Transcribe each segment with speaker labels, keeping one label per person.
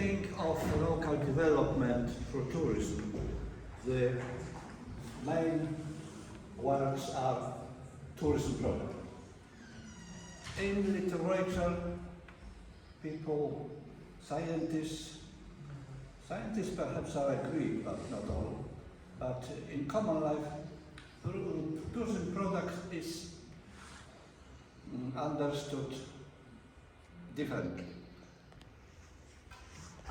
Speaker 1: think of local development through tourism, the main words are tourism program. In literature, people, scientists perhaps are agreed, but not all. But in common life, tourism product is understood differently.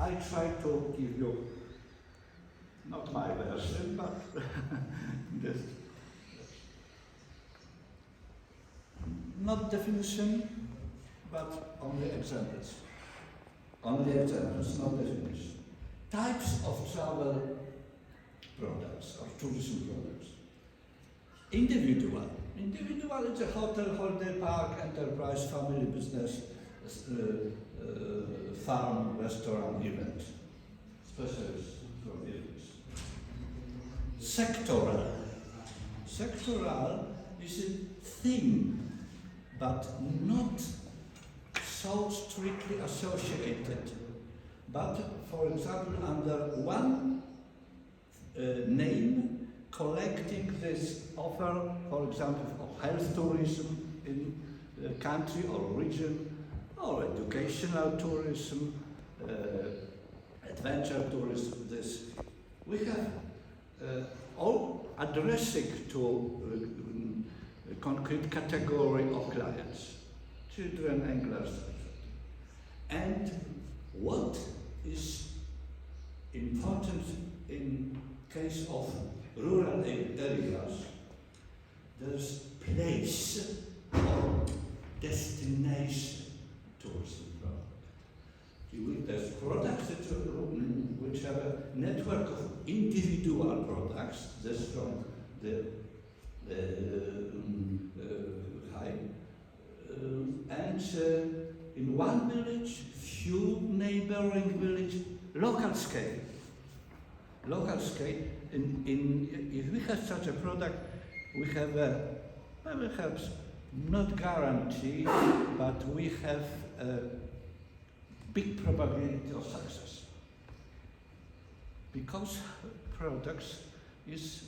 Speaker 1: I try to give you not my version, but just not definition, but only examples. Only examples, not definition. Types of travel products, of tourism products. Individual. Individual is a hotel, holiday park, enterprise, family business, farm, restaurant, event. Specialist for business. Sectoral. Sectoral is a theme, but not so strictly associated. But, for example, under one name, collecting this offer, for example, of health tourism in the country or region, or educational tourism, adventure tourism, this. We have all addressing to a concrete category of clients, children, anglers, and what is important in case of rural areas, there's place or destination tourism product. There's products which have a network of individual products, this from the high, and in one village, few neighboring village, local scale. Local scale. If we have such a product, we have perhaps not guarantee, but we have a big probability of success. Because products is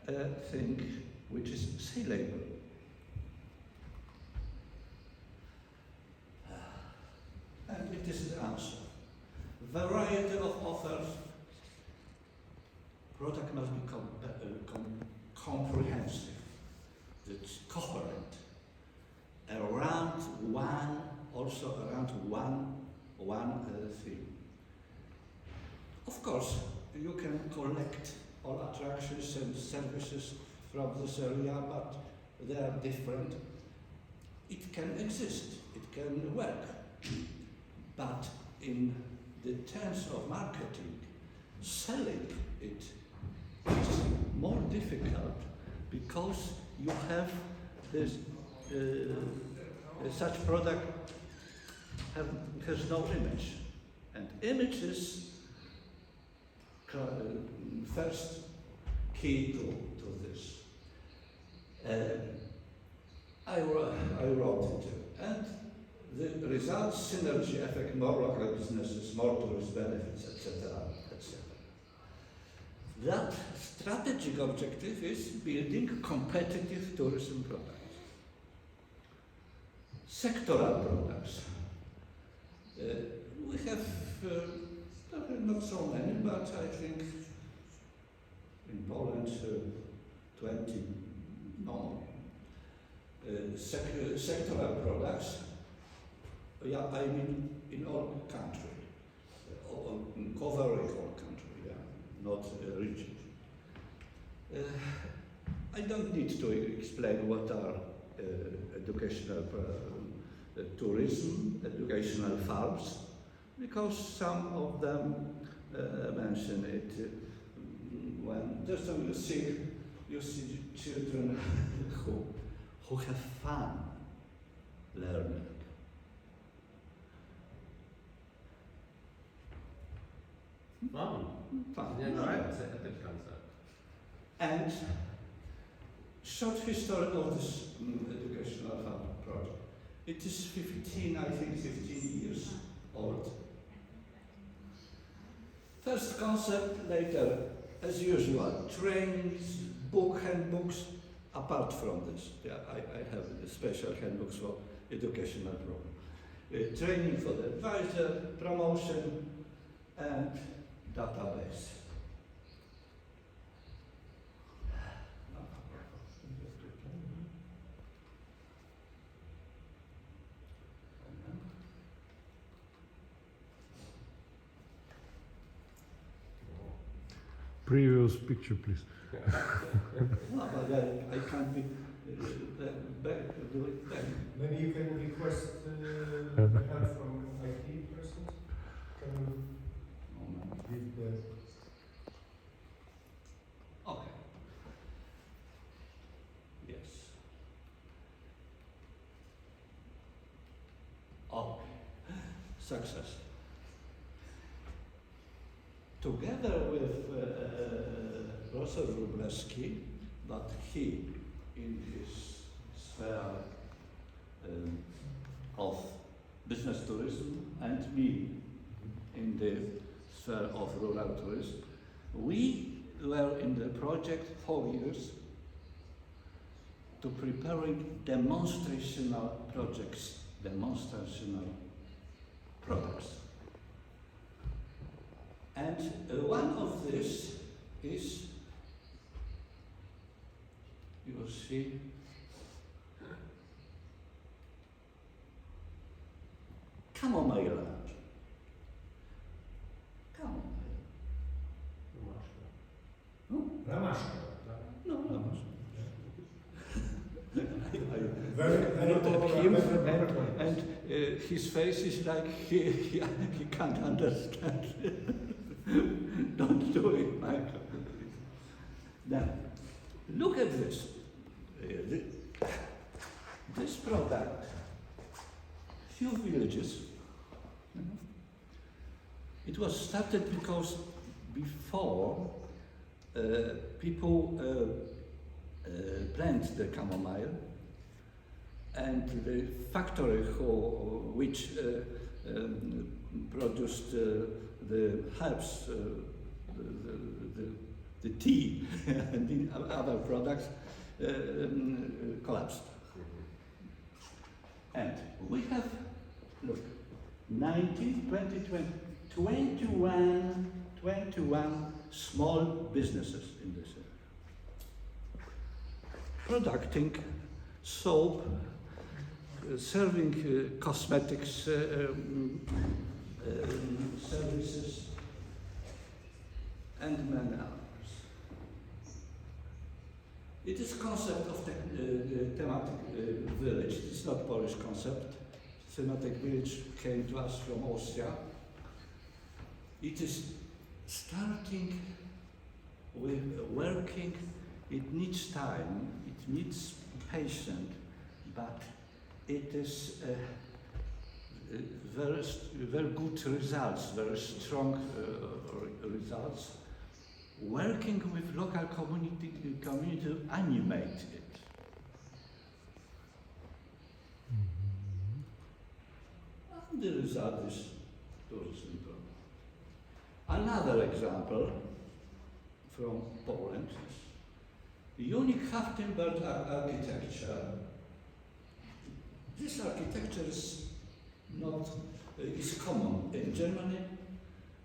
Speaker 1: a thing which is saleable. And it is the answer. Variety of offers. Product must be comprehensive, it's coherent, around one theme. Of course, you can collect all attractions and services from this area, but they are different. It can exist, it can work, but in the terms of marketing, selling it is more difficult because you have this such product has no image, and image is first key to this. I wrote it, and the results, synergy effect, more local businesses, more tourist benefits, etc., etc. That strategic objective is building competitive tourism products. Sectoral products. We have not so many, but I think in Poland 20 no. Sectoral products. Yeah, I mean in all country, covering all country, yeah, not region. I don't need to explain what are educational tourism, educational farms, because some of them mention it. When just you see children who have fun learning.
Speaker 2: Fun. Yeah,
Speaker 1: No.
Speaker 2: right. It's a good concept.
Speaker 1: And short history of this educational fund project. It is 15 years old. First concept, later, as usual, trainings, handbooks. Apart from this, yeah, I have special handbooks for educational program. Training for the advisor, promotion, and database.
Speaker 3: Previous picture, please.
Speaker 1: No, but I can't be back to do it back.
Speaker 4: Maybe you can request help from IT persons. Can you give the
Speaker 1: Okay. Yes. Okay. Success. Together with Professor Wróblewski, but he, in his sphere of business tourism, and me in the sphere of rural tourism, we were in the project 4 years to preparing demonstrational projects, demonstrational products. And one of this is, you will see, chamomile lamp. Chamomile.
Speaker 4: Ramaszka.
Speaker 1: No, Ramaszka.
Speaker 4: Very
Speaker 1: looked at
Speaker 4: popular,
Speaker 1: him
Speaker 4: very popular.
Speaker 1: and his face is like he can't understand. Don't do it, Michael. Now, look at this. This product, few villages. It was started because before people plant the chamomile, and the factory which produced the herbs, the tea and the other products collapsed. And we have, look, 19, 20, 20, 21 small businesses in this area. Producing soap, serving cosmetics services, and many others. It is concept of thematic village. It's not Polish concept. Thematic village came to us from Austria. It is starting with working. It needs time. It needs patience, but it is very good results, very strong results. Working with local community to animate it. And the result is tourism. Another example from Poland. Unique half-timbered architecture. This architecture is not is common in Germany,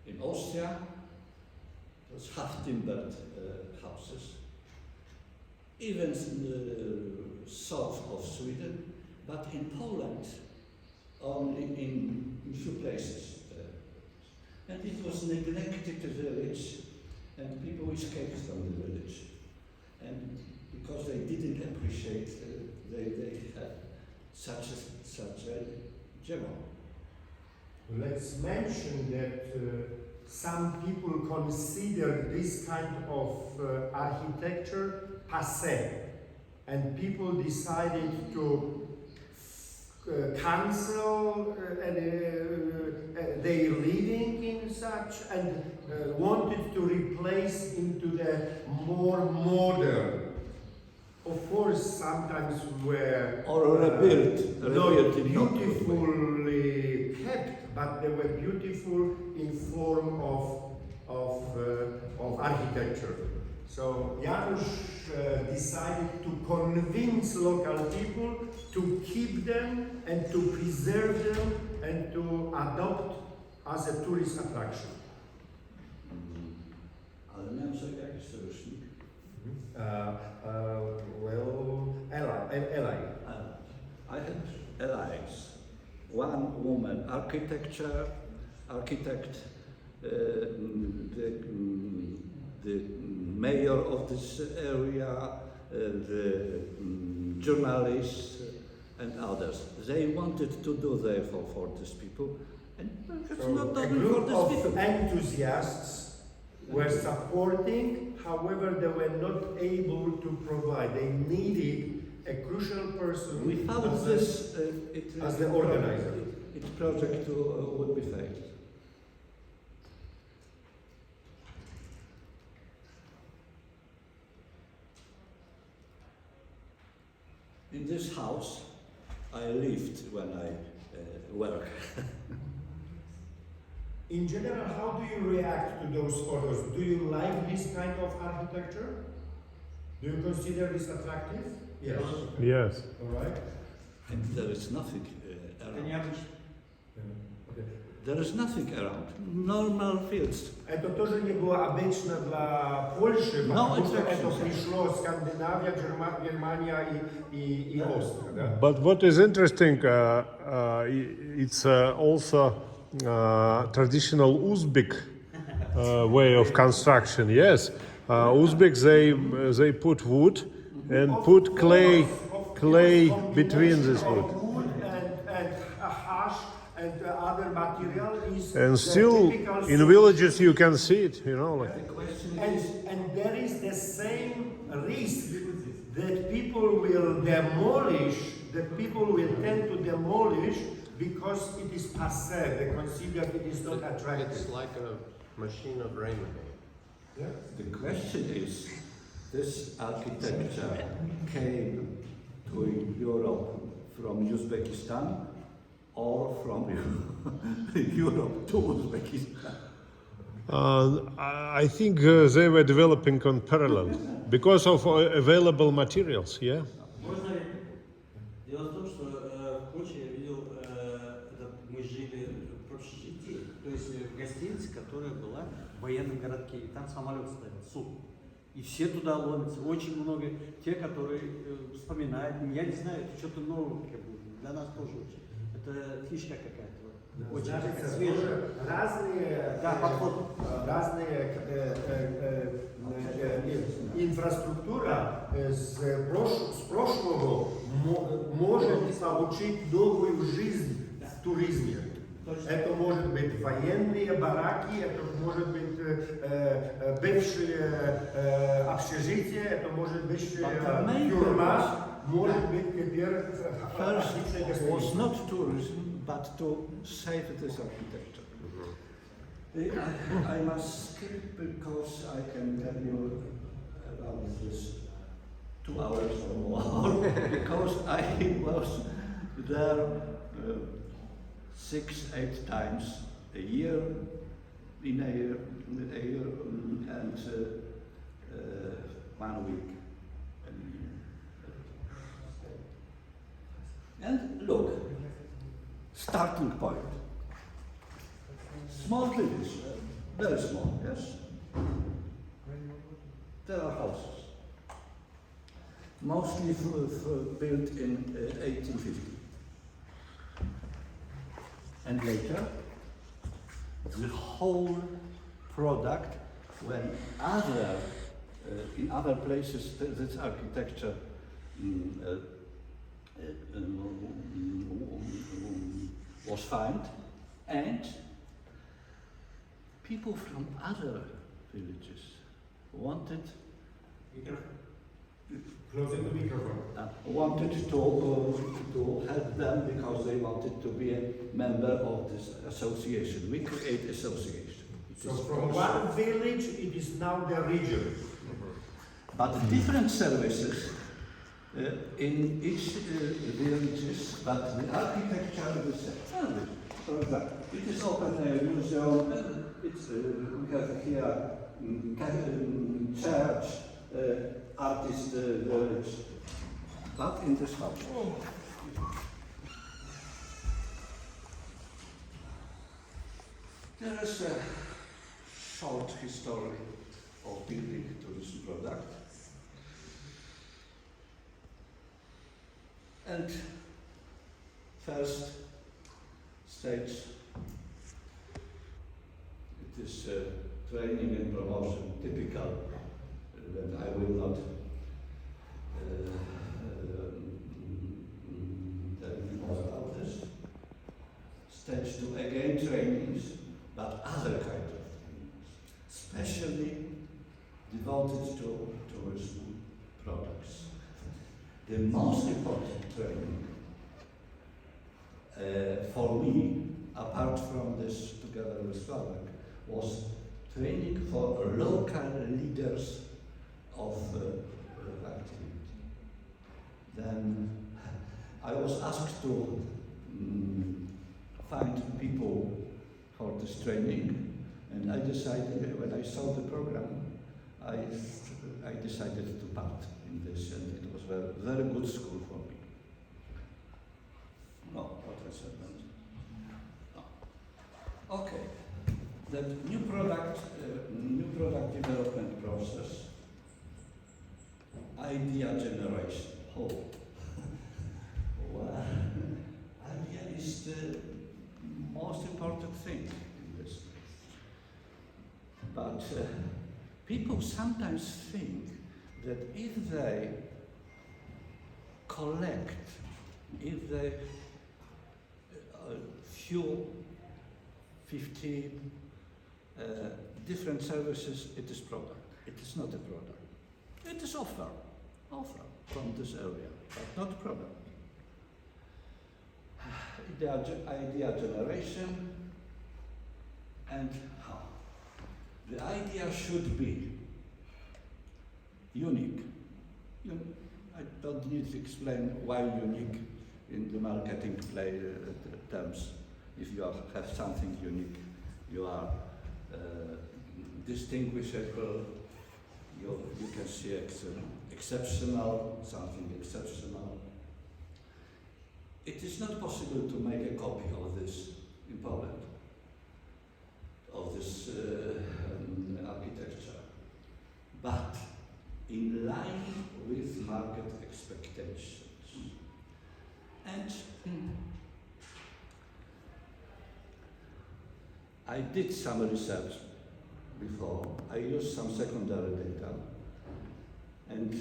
Speaker 1: in Austria. Those half-timbered houses, even in the south of Sweden, but in Poland only in few places. And it was neglected village, and people escaped from the village. And because they didn't appreciate, they had such a gem.
Speaker 4: Let's mention that some people consider this kind of architecture passé, and people decided to cancel their living in such and wanted to replace into the more modern. Of course, sometimes were
Speaker 1: Or rebuilt
Speaker 4: not
Speaker 1: in not good way.
Speaker 4: beautifully kept, but they were beautiful in form of architecture. So Janusz decided to convince local people to keep them and to preserve them and to adopt as a tourist attraction.
Speaker 1: Ale miałem sobie jakiś sojusznik.
Speaker 4: Well, ally.
Speaker 1: I had allies. One woman, architect, the mayor of this area, the journalists and others. They wanted to do there for these people, and it's
Speaker 4: So
Speaker 1: not
Speaker 4: a
Speaker 1: only for
Speaker 4: group
Speaker 1: these
Speaker 4: of
Speaker 1: people.
Speaker 4: enthusiasts were supporting, however, they were not able to provide. They needed a crucial person
Speaker 1: Without
Speaker 4: as
Speaker 1: this,
Speaker 4: as the organizer.
Speaker 1: Its project would be failed. In this house, I lived when I worked.
Speaker 4: In general, how do you react to those photos? Do you like this kind of architecture? Do you consider this attractive? Yes.
Speaker 3: Yes.
Speaker 4: All right.
Speaker 1: And there is nothing
Speaker 5: Это
Speaker 1: around.
Speaker 5: необычно.
Speaker 4: Okay.
Speaker 1: There is nothing around. Normal fields.
Speaker 4: Это тоже не было обычно для Польши,
Speaker 1: No
Speaker 4: потому что это
Speaker 1: attractions.
Speaker 4: пришло Скандинавия, Германия и Австрия. Да?
Speaker 3: But what is interesting, it's also traditional Uzbek way of construction. Yes, Uzbeks they put wood and put clay between this wood.
Speaker 4: Wood and hash and other material is
Speaker 3: And
Speaker 4: the
Speaker 3: still
Speaker 4: typical
Speaker 3: in
Speaker 4: solution.
Speaker 3: villages you can see it, you know, like.
Speaker 1: The question is,
Speaker 4: And there is the same risk that people will demolish, that people will tend to demolish because it is passé, they consider it is not
Speaker 2: It's
Speaker 4: attractive.
Speaker 2: like a machine of rainbow.
Speaker 4: Yeah?
Speaker 1: the question is, this architecture came to Europe from Uzbekistan or from Europe to Uzbekistan?
Speaker 3: I think they were developing on parallel because of available materials. Yeah.
Speaker 5: Можно ли? Дело в том, что в Польше я видел, мы жили в общежитии, то есть в гостинице, которая была в военном городке, и там самолет стоял, СУ. И все туда ломятся, очень много, те, которые вспоминают, я не знаю, это что-то новое, как бы, для нас тоже очень. Это фишка какая-то, очень
Speaker 4: Значит,
Speaker 5: такая свежая.
Speaker 4: разные,
Speaker 5: Да, подход.
Speaker 4: разные инфраструктура с прошлого может получить новую жизнь в туризме. Это может быть военные бараки, это может быть бывшие общежития, это может быть тюрьма, может быть теперь
Speaker 1: First was not tourism, but to save this architecture. I must skip because I can tell you about this 2 hours or more, because I was there 6-8 times a year, in a year and 1 week. And look, starting point. Small village, very small, yes. There are houses, mostly built in 1850. And later, the whole product, when in other places this architecture was found, and people from other villages wanted
Speaker 4: Closer to microphone.
Speaker 1: to help them because they wanted to be a member of this association. We create association. It
Speaker 4: So
Speaker 1: is
Speaker 4: from one village, it is now the region.
Speaker 1: but different services in each villages, but the architecture is the same. For example, it is open air museum, it's have here church, artist village, but in this house. There is a short history of building tourism product. And first stage, it is training and promotion, typical, that I will not tell you more about this. Stage 2, again trainings, but other kind of trainings, especially devoted to tourism products. The most important training for me, apart from this together with Slovak, was training for local leaders of activity. Then I was asked to find people for this training, and I decided, when I saw the program, I decided to part in this, and it was a very good school for me. No, what has happened? No. Okay. The new product development process, idea generation. Oh, well, idea is the most important thing in this. But people sometimes think that if they collect, if they few 15 different services, it is product. It is not a product. It is offer from this area, but not product. Idea generation, and how? The idea should be unique. I don't need to explain why unique in the marketing terms. If you have something unique, you are distinguishable, you can see exceptional, something exceptional. It is not possible to make a copy of this in Poland, of this architecture, but in line with market expectations. And I did some research before. I used some secondary data, and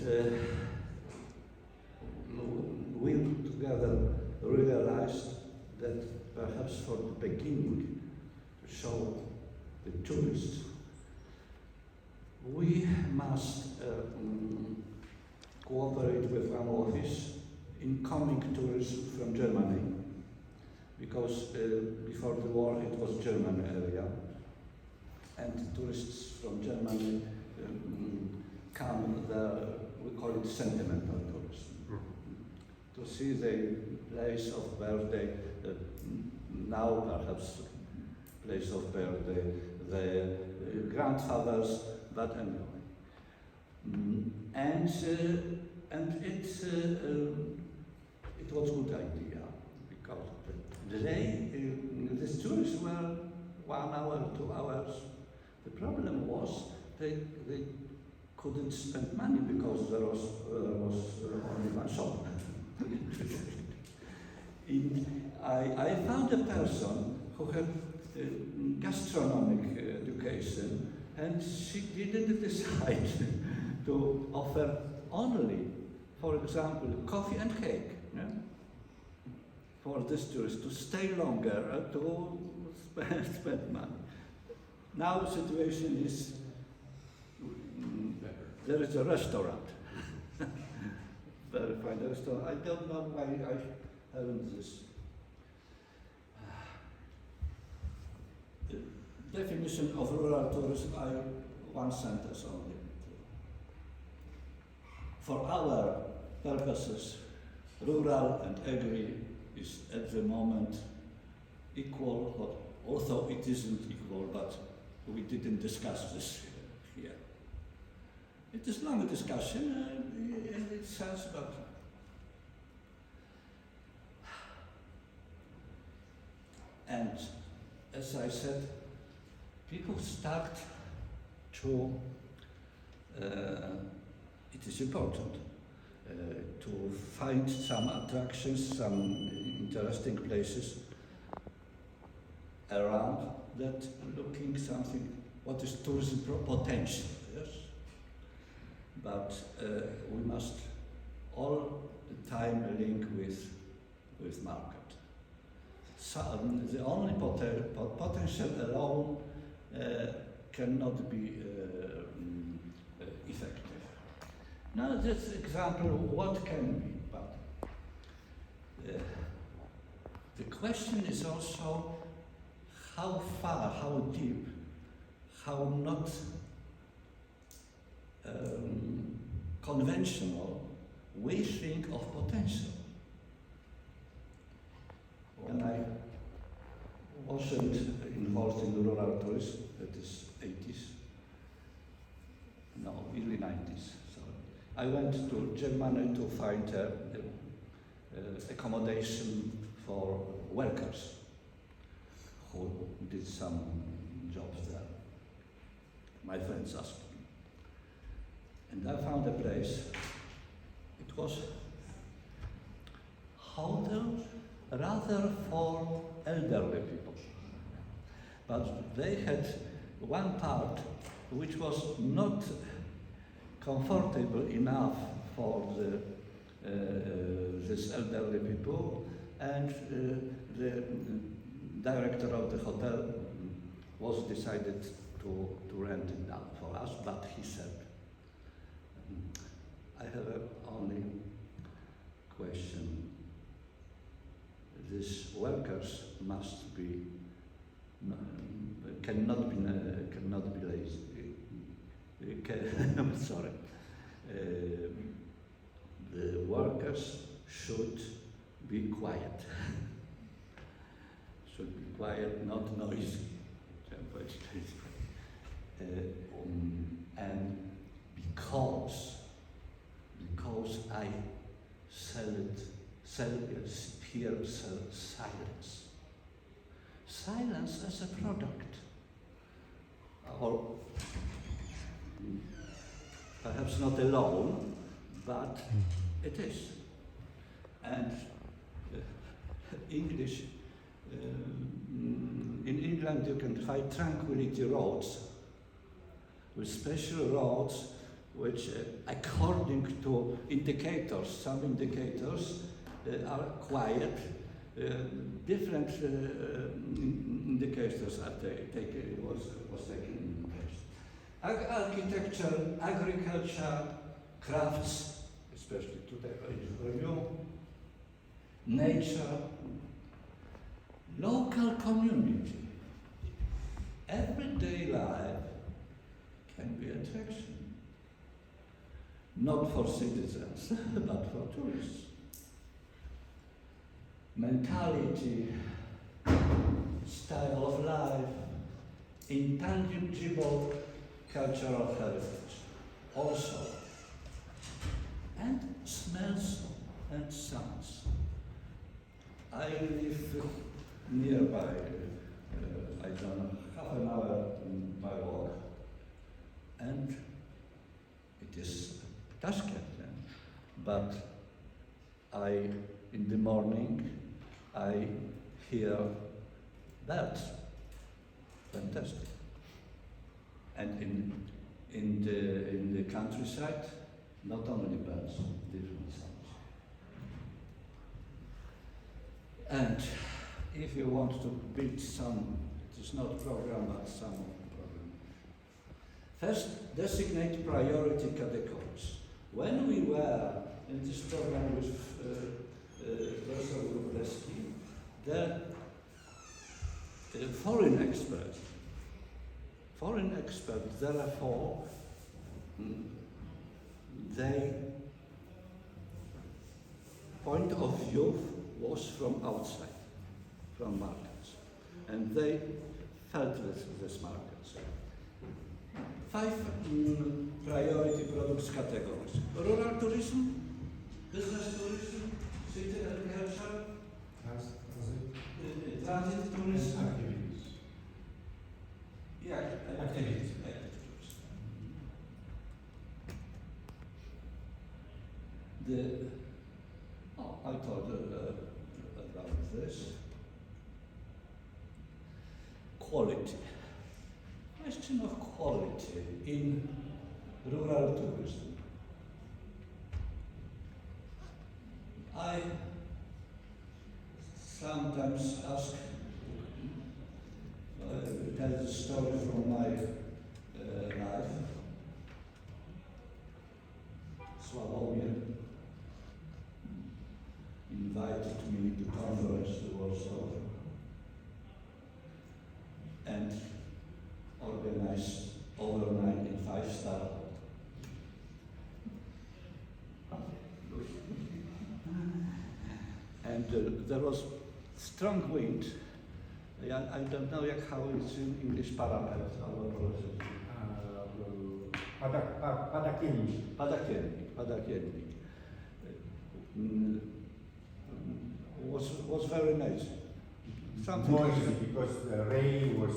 Speaker 1: we together realized that perhaps for the beginning, to show the tourists, we must cooperate with one office in coming tourism from Germany, because before the war it was German area, and tourists from Germany come there, we call it sentimental tourism, to see the place of birthday, now perhaps place of birthday, the grandfathers, but anyway. And it was a good idea, because these tourists were 1 hour, 2 hours. The problem was they couldn't spend money because there was only one shop. I found a person who had gastronomic education, and she didn't decide to offer only, for example, coffee and cake, yeah? For this tourist to stay longer, to spend money. Now the situation is, there is a restaurant, very fine restaurant. I don't know why I haven't this. The definition of rural tourism, one sentence only. For our purposes, rural and agri is at the moment equal, although it isn't equal, but we didn't discuss this here. It is long discussion in its sense, but and as I said, people start to, it is important to find some attractions, some interesting places around that, looking something, what is tourism potential, yes? But we must all the time link with market. So, the only potential alone cannot be effective. Now, this example, what can be, but the question is also how far, how deep, how not conventional we think of potential. When I wasn't involved in rural tourism, that is 80s, no, early 90s, sorry. I went to Germany to find accommodation for workers who did some jobs there. My friends asked me. And I found a place. It was hotel rather for elderly people. But they had one part which was not comfortable enough for these elderly people, and the director of the hotel was decided to rent it out for us, but he said, I have only question. These workers must be cannot be lazy. I'm sorry. The workers should be quiet. Should be quiet, not noisy. And because I here sell silence. Silence as a product, or perhaps not alone, but it is. And English, in England you can find tranquility roads, with special roads which, according to indicators, some indicators are quiet, different indicators are was taken in place. Architecture, agriculture, crafts, especially today for you, nature, local community, everyday life can be attraction. Not for citizens, but for tourists. Mentality, style of life, intangible cultural heritage also, and smells and sounds. I live nearby, I don't know, half an hour by walk, and it is Tashkent, but in the morning, I hear birds, fantastic. And in the countryside, not only birds, different sounds. And if you want to build some, it is not program, but some program. First, designate priority categories. When we were in this program with Professor Wróblewski, the foreign experts, therefore, their point of view was from outside, from markets, and they felt this markets. 5 priority products categories. Rural tourism, business tourism, city agriculture, transit tourism.
Speaker 4: Activities.
Speaker 1: Yeah, activities. Active tourism. I thought about this. Quality. Question of quality in rural tourism. I sometimes ask, tell the story from my life. Sławomir invited me to conference to Warsaw and organized overnight in 5-star hotel. And there was strong wind. I don't know how it's in English, parapet, Padakiennik. Was very nice. Something
Speaker 4: Noisy because the rain was.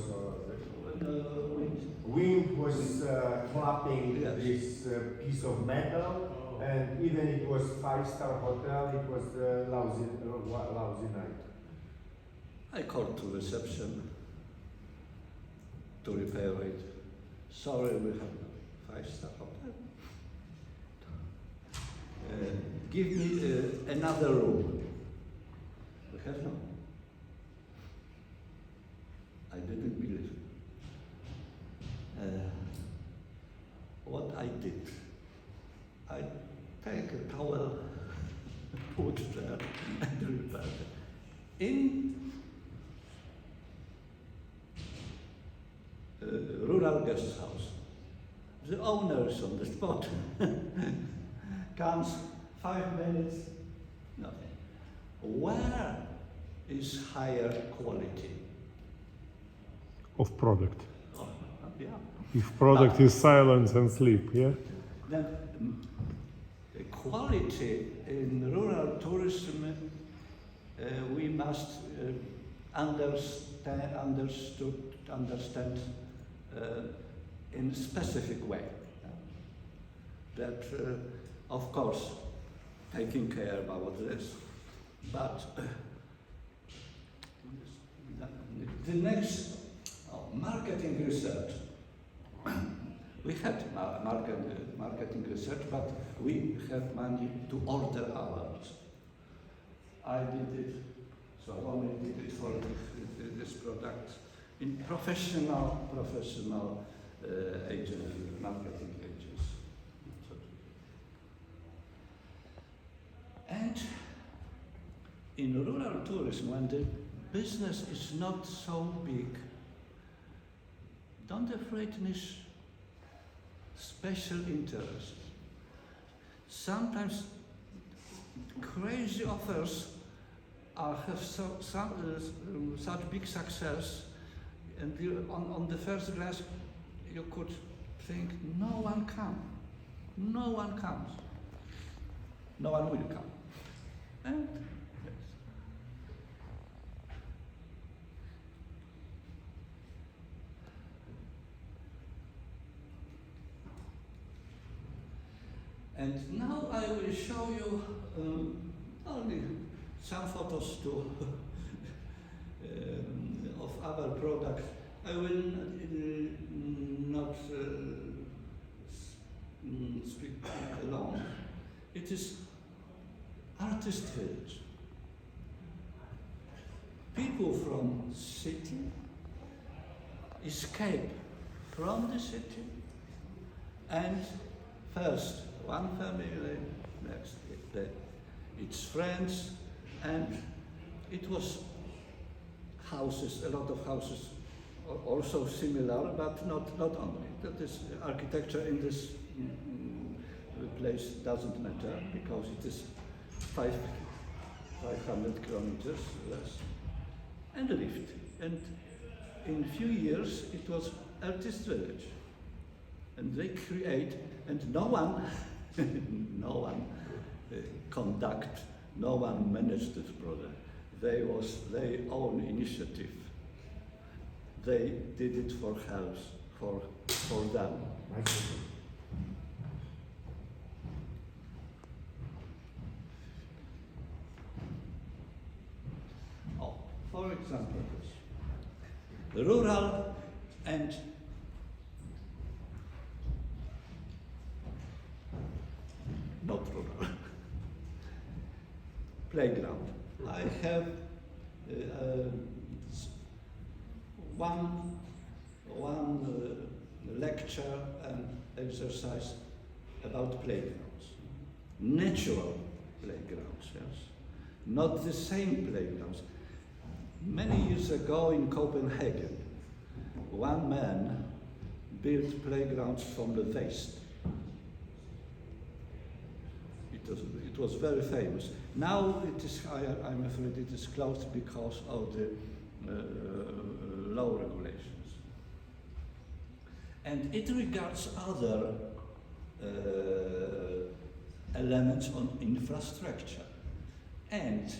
Speaker 4: Wind was clapping
Speaker 1: Yes.
Speaker 4: this piece of metal, and even it was 5-star hotel, it was lousy night.
Speaker 1: I called to reception to repair it. Sorry, we have no 5-star hotel. Give me another room. We have no. I didn't believe. What I did, I take a towel, put there, and repair it. In rural guest house, the owner is on the spot. Comes 5 minutes, nothing. Where is higher quality?
Speaker 3: Of product.
Speaker 1: Oh, yeah.
Speaker 3: If product is silence and sleep, yeah?
Speaker 1: Then the quality in rural tourism, we must understand in a specific way. That, of course, taking care about this, but the next marketing research. We had marketing research, but we have money to order ours. I did it, so I only did it for this product in professional marketing agents. And in rural tourism, when the business is not so big, don't afraid niche special interest. Sometimes crazy offers have such big success, and on the first glance you could think no one comes, no one will come, and yes. And now I will show you only some photos of our product. I will not speak alone. It is artist village. People from city escape from the city, and first one family, next its friends, and it was houses, a lot of houses, also similar, but not only. That is, architecture in this place doesn't matter because it is 500 kilometers less, and lift. And in few years it was artist village. And they create, and no one, no one conduct, no one managed this project. They was their own initiative. They did it for help, for them. Oh, for example, this. Rural and not rural. Playground. I have one lecture and exercise about playgrounds. Natural playgrounds, yes. Not the same playgrounds. Many years ago in Copenhagen, one man built playgrounds from the waste. It was very famous. Now it is, I'm afraid it is closed because of the law regulations. And it regards other elements on infrastructure. And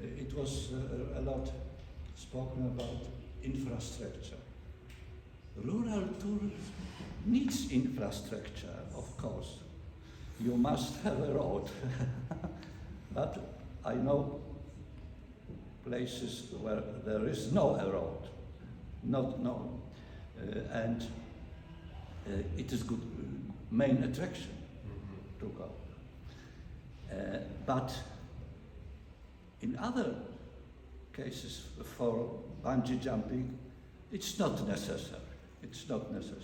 Speaker 1: it was a lot spoken about infrastructure. Rural tourism needs infrastructure, of course. You must have a road. But I know places where there is no road, not known. And it is good, main attraction to go. But in other cases for bungee jumping, it's not necessary. It's not necessary.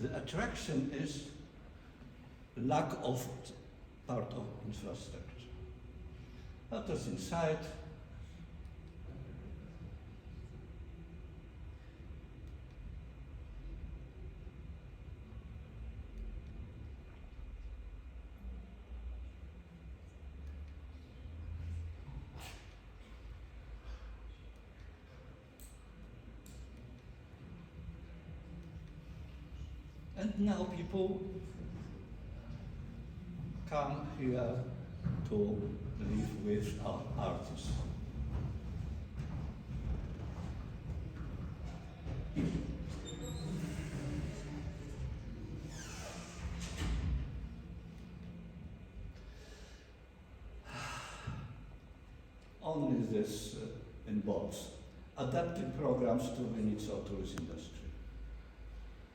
Speaker 1: The attraction is lack of part of infrastructure. That is inside. And now people come here to live with our artists. Only this involves adapting programs to the needs of tourist industry.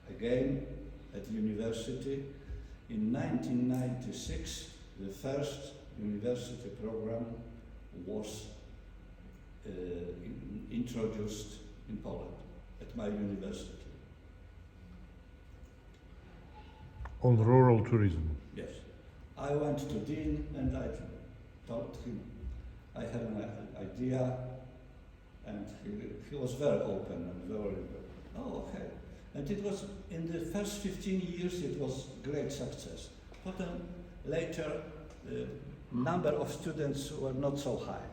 Speaker 1: Again, at university, in 1996, the first university program was introduced in Poland, at my university.
Speaker 3: On rural tourism.
Speaker 1: Yes. I went to Dean and I told him I had an idea, and he was very open and very, oh, okay. And it was, in the first 15 years, it was great success. But then later, the number of students were not so high.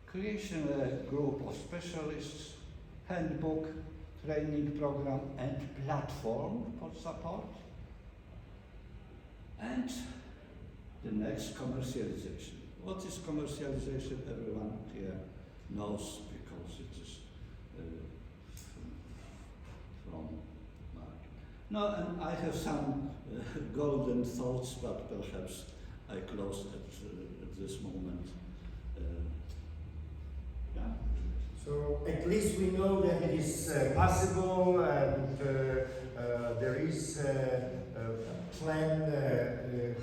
Speaker 1: Creation a group of specialists, handbook, training program, and platform for support. And the next, commercialization. What is commercialization? Everyone here knows, because it is from market. No, and I have some golden thoughts, but perhaps I close at this moment. Yeah.
Speaker 4: So at least we know that it is possible, and there is a plan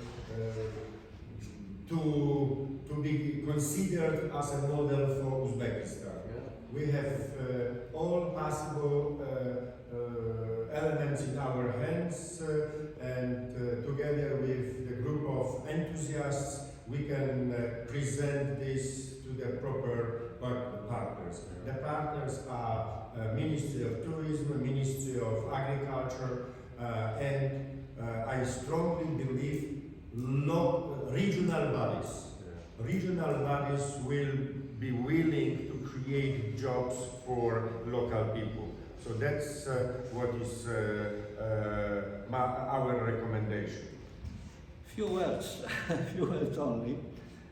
Speaker 4: to be considered as a model for Uzbekistan. We have all possible elements in our hands, and together with the group of enthusiasts, we can present this to the proper partners. The partners are Ministry of Tourism, Ministry of Agriculture, and I strongly believe regional bodies. Regional bodies will be willing to create jobs for local people. So that's what is our recommendation.
Speaker 1: Few words, few words only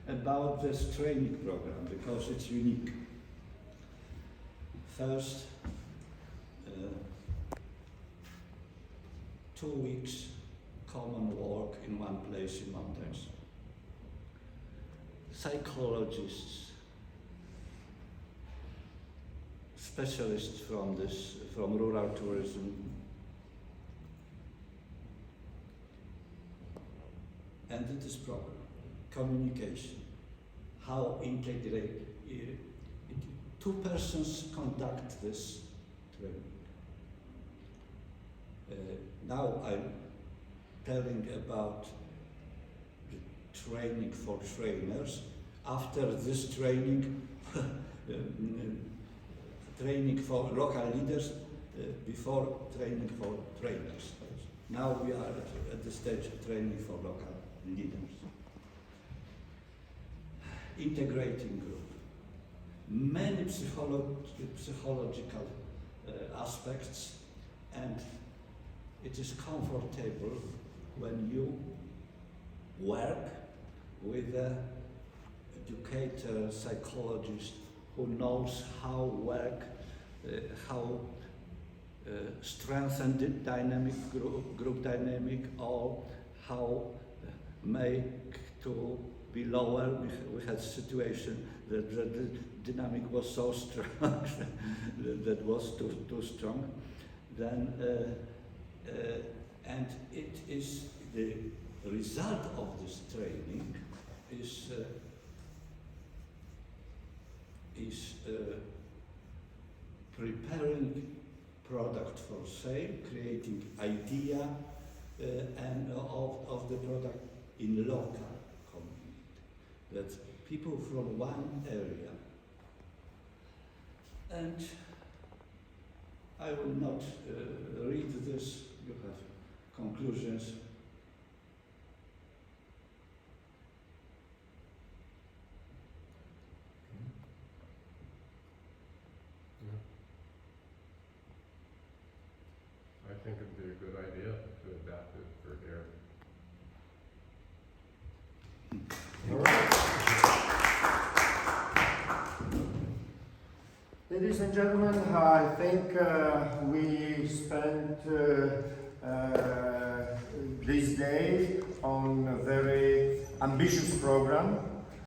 Speaker 1: about this training program because it's unique. First, 2 weeks common work in one place in mountains. Psychologists, specialists from rural tourism, and it is program, communication, how integrate. Two persons conduct this training. Now I'm telling about the training for trainers. After this training, training for local leaders, before training for trainers. Now we are at the stage of training for local leaders. Integrating group. Many psychological aspects, and it is comfortable when you work with an educator, psychologist who knows how work, how strengthen the dynamic group dynamic, or how make to be lower. We had a situation that the dynamic was so strong that was too strong. Then and it is the result of this training is preparing product for sale, creating idea and of the product in local community. That people from one area, and I will not read this, you have conclusions.
Speaker 2: I think it'd be a good idea to adapt it for here.
Speaker 4: All right. Ladies and gentlemen, I think we spent this day on a very ambitious program.